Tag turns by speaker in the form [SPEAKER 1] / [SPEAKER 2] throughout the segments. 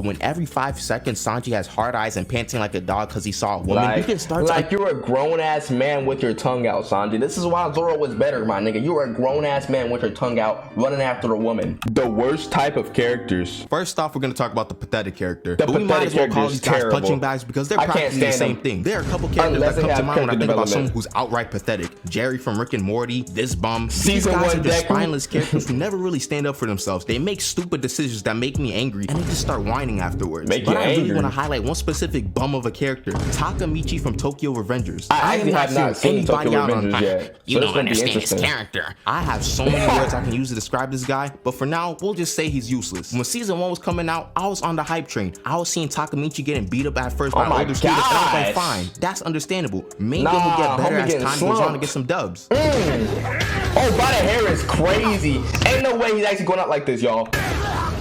[SPEAKER 1] When every 5 seconds Sanji has hard eyes and panting like a dog because he saw a woman, you can start
[SPEAKER 2] like you're a grown-ass man with your tongue out, Sanji. This is why Zoro was better, my nigga. You were a grown-ass man with your tongue out running after a woman. The worst type of characters.
[SPEAKER 1] First off, we're going to talk about the pathetic character.
[SPEAKER 2] The
[SPEAKER 1] but we might as well call these guys
[SPEAKER 2] terrible.
[SPEAKER 1] punching bags because they're practically the same thing. There are a couple characters that come to mind when I think about someone who's outright pathetic. Jerry from Rick and Morty, this bum. These guys are just spineless characters who never really stand up for themselves. They make stupid decisions that make me angry and they just start whining afterwards. But I really want to highlight one specific bum of a character, Takamichi from Tokyo Revengers.
[SPEAKER 2] I have not seen Tokyo Revengers yet.
[SPEAKER 1] You don't understand his character. I have so many words I can use to describe this guy, but for now, we'll just say he's useless. When season 1 was coming out, I was on the hype train. I was seeing Takamichi getting beat up at first by older students, and I was like, fine, that's understandable. Maybe he'll get better as time goes on to get some dubs.
[SPEAKER 2] Oh, by the hair is crazy. Ain't no way he's actually going out like this, y'all.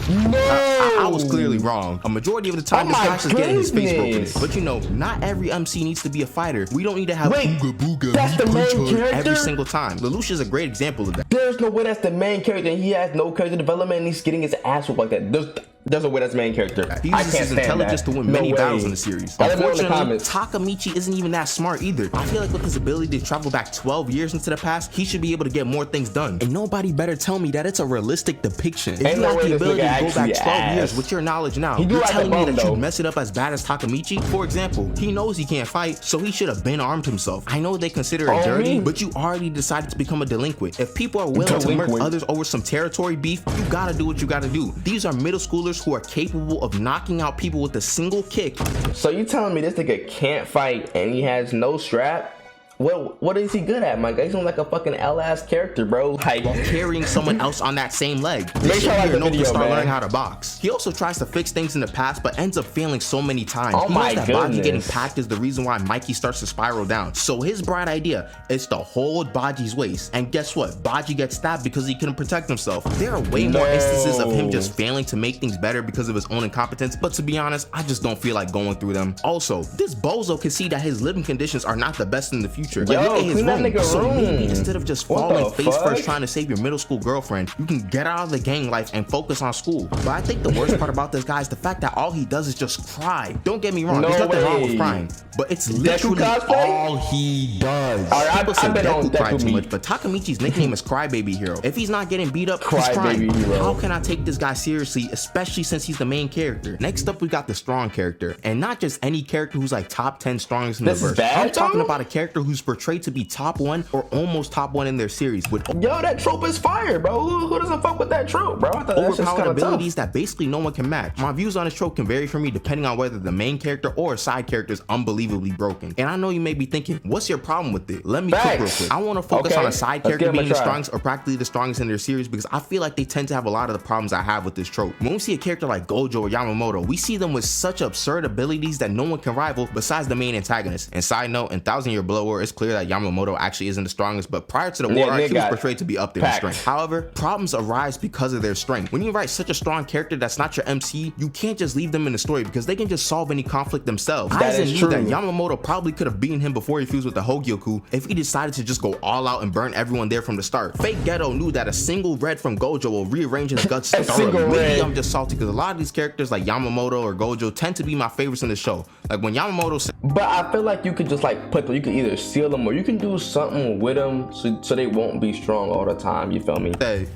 [SPEAKER 2] No!
[SPEAKER 1] I was clearly wrong. A majority of the time, this guy's just getting his face broken. But you know, not every MC needs to be a fighter. We don't need to have booga booga
[SPEAKER 2] that's the main character
[SPEAKER 1] every single time. Lelouch is a great example of that.
[SPEAKER 2] There's no way that's the main character and he has no character development and he's getting his ass whooped like that. There's no way that's the main character.
[SPEAKER 1] He uses his intelligence to win many battles in the series. Unfortunately, Takamichi isn't even that smart either. I feel like with his ability to travel back 12 years into the past, he should be able to get more things done. And nobody better tell me that it's a realistic depiction. If you have the ability to go back 12 years with your knowledge now, you're telling me that you'd mess it up as bad as Takamichi? For example, he knows he can't fight, so he should have been armed himself. I know they consider it dirty, but you already decided to become a delinquent. If people are willing to murder others over some territory beef, you gotta do what you gotta do. These are middle schoolers who are capable of knocking out people with a single kick.
[SPEAKER 2] So you telling me this nigga can't fight and he has no strap? What is he good at, my guy? He's like a fucking L-ass character, bro. Like
[SPEAKER 1] while carrying someone else on that same leg.
[SPEAKER 2] Make sure I like the video,
[SPEAKER 1] start learning how to box. He also tries to fix things in the past, but ends up failing so many times.
[SPEAKER 2] Oh my goodness.
[SPEAKER 1] Baji getting packed is the reason why Mikey starts to spiral down. So his bright idea is to hold Baji's waist. And guess what? Baji gets stabbed because he couldn't protect himself. There are way more instances of him just failing to make things better because of his own incompetence, but to be honest, I just don't feel like going through them. Also, this bozo can see that his living conditions are not the best in the future. Like, look at his room. So maybe instead of just falling face first trying to save your middle school girlfriend, you can get out of the gang life and focus on school. But I think the worst part about this guy is the fact that all he does is just cry. Don't get me wrong, there's nothing wrong with crying, but it's literally all he does. People say Deku cry too much, but Takamichi's nickname is Crybaby Hero. If he's not getting beat up, he's crying. How can I take this guy seriously, especially since he's the main character? Next up, we got the strong character, and not just any character who's like top 10 strongest in the verse. I'm talking about a character who's portrayed to be top 1 or almost top 1 in their series with
[SPEAKER 2] that trope is fire, bro. Who doesn't fuck with that trope, bro?
[SPEAKER 1] Overpowered abilities that basically no one can match. My views on this trope can vary for me depending on whether the main character or a side character is unbelievably broken. And I know you may be thinking, what's your problem with it? Let me cook real quick. I want to focus on a side character being the strongest or practically the strongest in their series because I feel like they tend to have a lot of the problems I have with this trope. When we see a character like Gojo or Yamamoto, we see them with such absurd abilities that no one can rival besides the main antagonist. And side note, in 1000 Year Blood War, it's clear that Yamamoto actually isn't the strongest, but prior to the war arc, he was portrayed to be up there in strength. However, problems arise because of their strength. When you write such a strong character that's not your MC, you can't just leave them in the story because they can just solve any conflict themselves. Aizen knew that Yamamoto probably could have beaten him before he fused with the Hogyoku if he decided to just go all out and burn everyone there from the start. Fake Ghetto knew that a single red from Gojo will rearrange his guts thoroughly. Maybe I'm just salty because a lot of these characters like Yamamoto or Gojo tend to be my favorites in the show. Like when Yamamoto said,
[SPEAKER 2] but I feel like you could just like put them, you can either seal them or you can do something with them so they won't be strong all the time, you feel me?
[SPEAKER 1] Hey.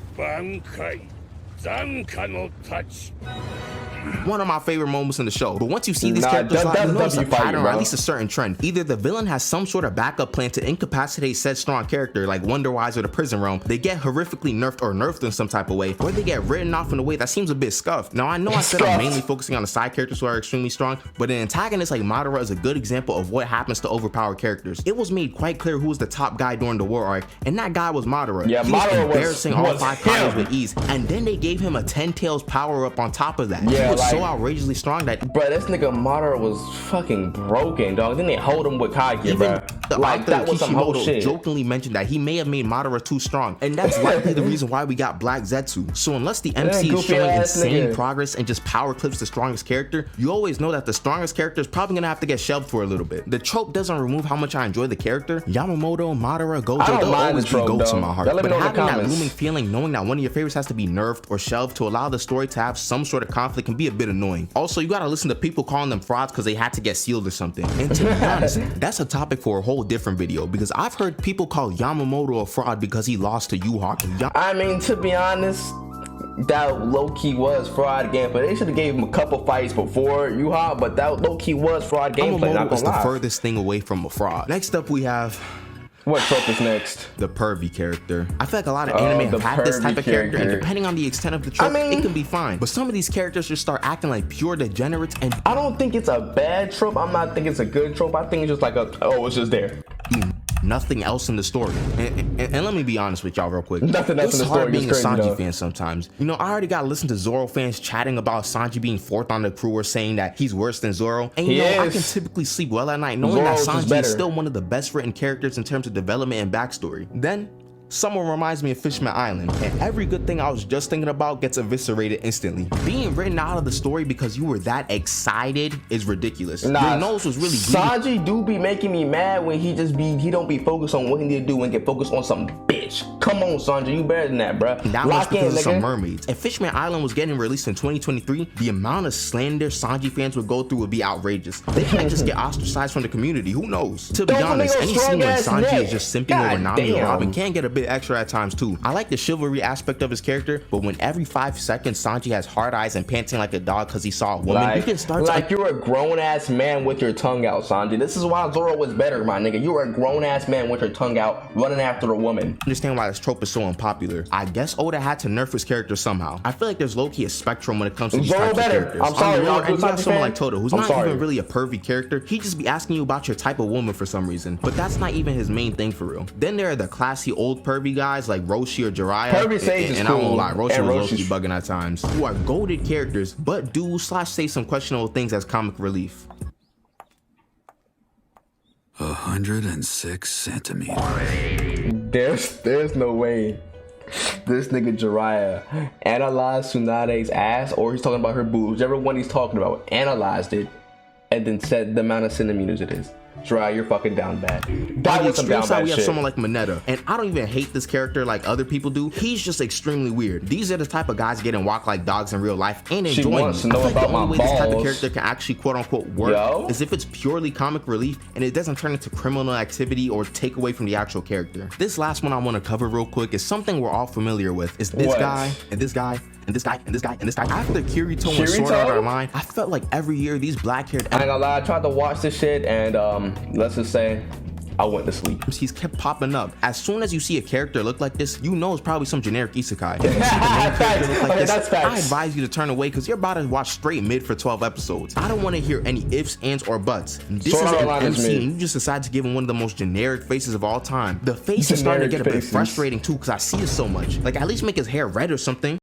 [SPEAKER 1] One of my favorite moments in the show. But once you see these characters, you notice a pattern or at least a certain trend. Either the villain has some sort of backup plan to incapacitate said strong character, like Wonder Wise or the Prison Realm, they get horrifically nerfed or nerfed in some type of way, or they get written off in a way that seems a bit scuffed. Now I know I said I'm mainly focusing on the side characters who are extremely strong, but an antagonist like Madara is a good example of what happens to overpowered characters. It was made quite clear who was the top guy during the war arc, and that guy was Madara. Yeah, he was embarrassing all 5 fighters with ease, and then they gave him a 10 tails power up on top of that. Yeah, he was so outrageously strong that,
[SPEAKER 2] bro, this nigga Madara was fucking broken, dog. Then they hold him with Kage, bro.
[SPEAKER 1] the
[SPEAKER 2] Like,
[SPEAKER 1] author
[SPEAKER 2] that was some whole
[SPEAKER 1] Kishimoto
[SPEAKER 2] shit.
[SPEAKER 1] jokingly mentioned that he may have made Madara too strong, and that's likely the reason why we got Black Zetsu. So unless the MC is
[SPEAKER 2] goofy
[SPEAKER 1] showing
[SPEAKER 2] ass
[SPEAKER 1] insane
[SPEAKER 2] nigga.
[SPEAKER 1] progress and just power clips the strongest character, you always know that the strongest character is probably gonna have to get shelved for a little bit. The trope doesn't remove how much I enjoy the character. Yamamoto, Madara, Gojo,
[SPEAKER 2] don't
[SPEAKER 1] they'll
[SPEAKER 2] mind
[SPEAKER 1] always
[SPEAKER 2] the
[SPEAKER 1] be
[SPEAKER 2] trope,
[SPEAKER 1] goats in
[SPEAKER 2] though.
[SPEAKER 1] my heart.
[SPEAKER 2] Y'all let me
[SPEAKER 1] But
[SPEAKER 2] know in the
[SPEAKER 1] having that
[SPEAKER 2] comments.
[SPEAKER 1] looming feeling, knowing that one of your favorites has to be nerfed or shelved to allow the story to have some sort of conflict can be a bit annoying. Also, you gotta listen to people calling them frauds because they had to get sealed or something. And to be honest, that's a topic for a whole different video, because I've heard people call Yamamoto a fraud because he lost to Yu-Ha.
[SPEAKER 2] I mean, to be honest, that low-key was fraud gameplay. They should have gave him a couple fights before Yu-Ha, but that low-key was fraud gameplay. Not
[SPEAKER 1] Yamamoto is
[SPEAKER 2] gonna
[SPEAKER 1] the
[SPEAKER 2] lie.
[SPEAKER 1] furthest thing away from a fraud. Next up, we have
[SPEAKER 2] What trope is next?
[SPEAKER 1] the Pervy character. I feel like a lot of anime
[SPEAKER 2] the
[SPEAKER 1] have had this
[SPEAKER 2] Pervy
[SPEAKER 1] type of character, and
[SPEAKER 2] character.
[SPEAKER 1] depending on the extent of the trope,
[SPEAKER 2] I mean-
[SPEAKER 1] it can be fine. But some of these characters just start acting like pure degenerates and
[SPEAKER 2] I don't think it's a bad trope. I'm not thinking it's a good trope. I think it's just like it's just there.
[SPEAKER 1] nothing else in the story. And let me be honest with y'all real quick.
[SPEAKER 2] Nothing else
[SPEAKER 1] It's
[SPEAKER 2] in the
[SPEAKER 1] hard
[SPEAKER 2] story
[SPEAKER 1] being
[SPEAKER 2] is
[SPEAKER 1] a
[SPEAKER 2] crazy,
[SPEAKER 1] Sanji
[SPEAKER 2] though.
[SPEAKER 1] fan sometimes. You know, I already got to listen to Zoro fans chatting about Sanji being fourth on the crew or saying that he's worse than Zoro. And you
[SPEAKER 2] He
[SPEAKER 1] know, I
[SPEAKER 2] is.
[SPEAKER 1] can typically sleep well at night knowing
[SPEAKER 2] Zoro's
[SPEAKER 1] that
[SPEAKER 2] is
[SPEAKER 1] Sanji
[SPEAKER 2] better.
[SPEAKER 1] is still one of the best written characters in terms of development and backstory. Then someone reminds me of Fishman Island, and every good thing I was just thinking about gets eviscerated instantly. Being written out of the story because you were that excited is ridiculous. Your nose was really bleeding.
[SPEAKER 2] Sanji do be making me mad when he don't be focused on what he need to do and get focused on some bitch. Come on, Sanji, you better than that, bruh.
[SPEAKER 1] That was
[SPEAKER 2] Lock in,
[SPEAKER 1] because of some
[SPEAKER 2] nigga.
[SPEAKER 1] mermaids. If Fishman Island was getting released in 2023, the amount of slander Sanji fans would go through would be outrageous. They might just get ostracized from the community. Who knows? To be
[SPEAKER 2] Don't
[SPEAKER 1] honest,
[SPEAKER 2] make no
[SPEAKER 1] any scene when
[SPEAKER 2] strong-ass
[SPEAKER 1] Sanji
[SPEAKER 2] neck.
[SPEAKER 1] is just simping
[SPEAKER 2] God
[SPEAKER 1] over Nami
[SPEAKER 2] damn.
[SPEAKER 1] and Robin can get a bit extra at times too. I like the chivalry aspect of his character, but when every 5 seconds Sanji has hard eyes and panting like a dog because he saw a woman, you can start
[SPEAKER 2] like you're a grown ass man with your tongue out, Sanji. This is why Zoro was better, my nigga. You're a grown ass man with your tongue out, running after a woman.
[SPEAKER 1] understand why this trope is so unpopular. I guess Oda had to nerf his character somehow. I feel like there's low-key a spectrum when it comes to these
[SPEAKER 2] Zoro
[SPEAKER 1] types of
[SPEAKER 2] better.
[SPEAKER 1] characters.
[SPEAKER 2] I'm sorry,
[SPEAKER 1] On the lower
[SPEAKER 2] y'all,
[SPEAKER 1] end, you got
[SPEAKER 2] Sanji
[SPEAKER 1] someone
[SPEAKER 2] fan.
[SPEAKER 1] like Toto, who's
[SPEAKER 2] I'm
[SPEAKER 1] not
[SPEAKER 2] sorry.
[SPEAKER 1] even really a pervy character. He just be asking you about your type of woman for some reason, but that's not even his main thing for real. Then there are the classy old pervy guys like Roshi or Jiraiya.
[SPEAKER 2] Pervy Sage is
[SPEAKER 1] and I won't
[SPEAKER 2] cool,
[SPEAKER 1] lie, Roshi
[SPEAKER 2] and
[SPEAKER 1] was low-key
[SPEAKER 2] Roshi's-
[SPEAKER 1] bugging at times, who are goated characters, but do / say some questionable things as comic relief.
[SPEAKER 3] 106 centimeters.
[SPEAKER 2] There's no way this nigga Jiraiya analyzed Tsunade's ass, or he's talking about her boobs, whichever one he's talking about, analyzed it, and then said the amount of centimeters it is. Jiraiya, you're fucking down bad. That
[SPEAKER 1] On the
[SPEAKER 2] was some
[SPEAKER 1] extreme
[SPEAKER 2] down
[SPEAKER 1] side,
[SPEAKER 2] bad
[SPEAKER 1] we have
[SPEAKER 2] shit.
[SPEAKER 1] someone like Mineta, and I don't even hate this character like other people do. He's just extremely weird. These are the type of guys getting walked like dogs in real life and
[SPEAKER 2] She
[SPEAKER 1] enjoying
[SPEAKER 2] wants
[SPEAKER 1] it.
[SPEAKER 2] to
[SPEAKER 1] I
[SPEAKER 2] know
[SPEAKER 1] feel like
[SPEAKER 2] about
[SPEAKER 1] the only
[SPEAKER 2] my
[SPEAKER 1] way this type of
[SPEAKER 2] balls.
[SPEAKER 1] character can actually quote unquote work
[SPEAKER 2] Yo?
[SPEAKER 1] is if it's purely comic relief and it doesn't turn into criminal activity or take away from the actual character. This last one I want to cover real quick is something we're all familiar with. It's this
[SPEAKER 2] What?
[SPEAKER 1] guy and this guy and this guy and this guy and this guy. After Kirito and Sword
[SPEAKER 2] Kirito?
[SPEAKER 1] Art Online, I felt like every year these black-haired
[SPEAKER 2] I ain't gonna lie, I tried to watch this shit, and let's just say I went to sleep.
[SPEAKER 1] he's kept popping up. As soon as you see a character look like this, you know it's probably some generic isekai. If you see the main character look like
[SPEAKER 2] Okay,
[SPEAKER 1] this,
[SPEAKER 2] that's facts.
[SPEAKER 1] I advise you to turn away because you're about to watch straight mid for 12 episodes. I don't want to hear any ifs, ands, or buts. This
[SPEAKER 2] Sword
[SPEAKER 1] is
[SPEAKER 2] Art
[SPEAKER 1] an
[SPEAKER 2] Online is
[SPEAKER 1] MC,
[SPEAKER 2] mid.
[SPEAKER 1] and you just decide to give him one of the most generic faces of all time. The face is starting to
[SPEAKER 2] Generic
[SPEAKER 1] get a bit
[SPEAKER 2] faces.
[SPEAKER 1] frustrating too because I see it so much. Like, at least make his hair red or something.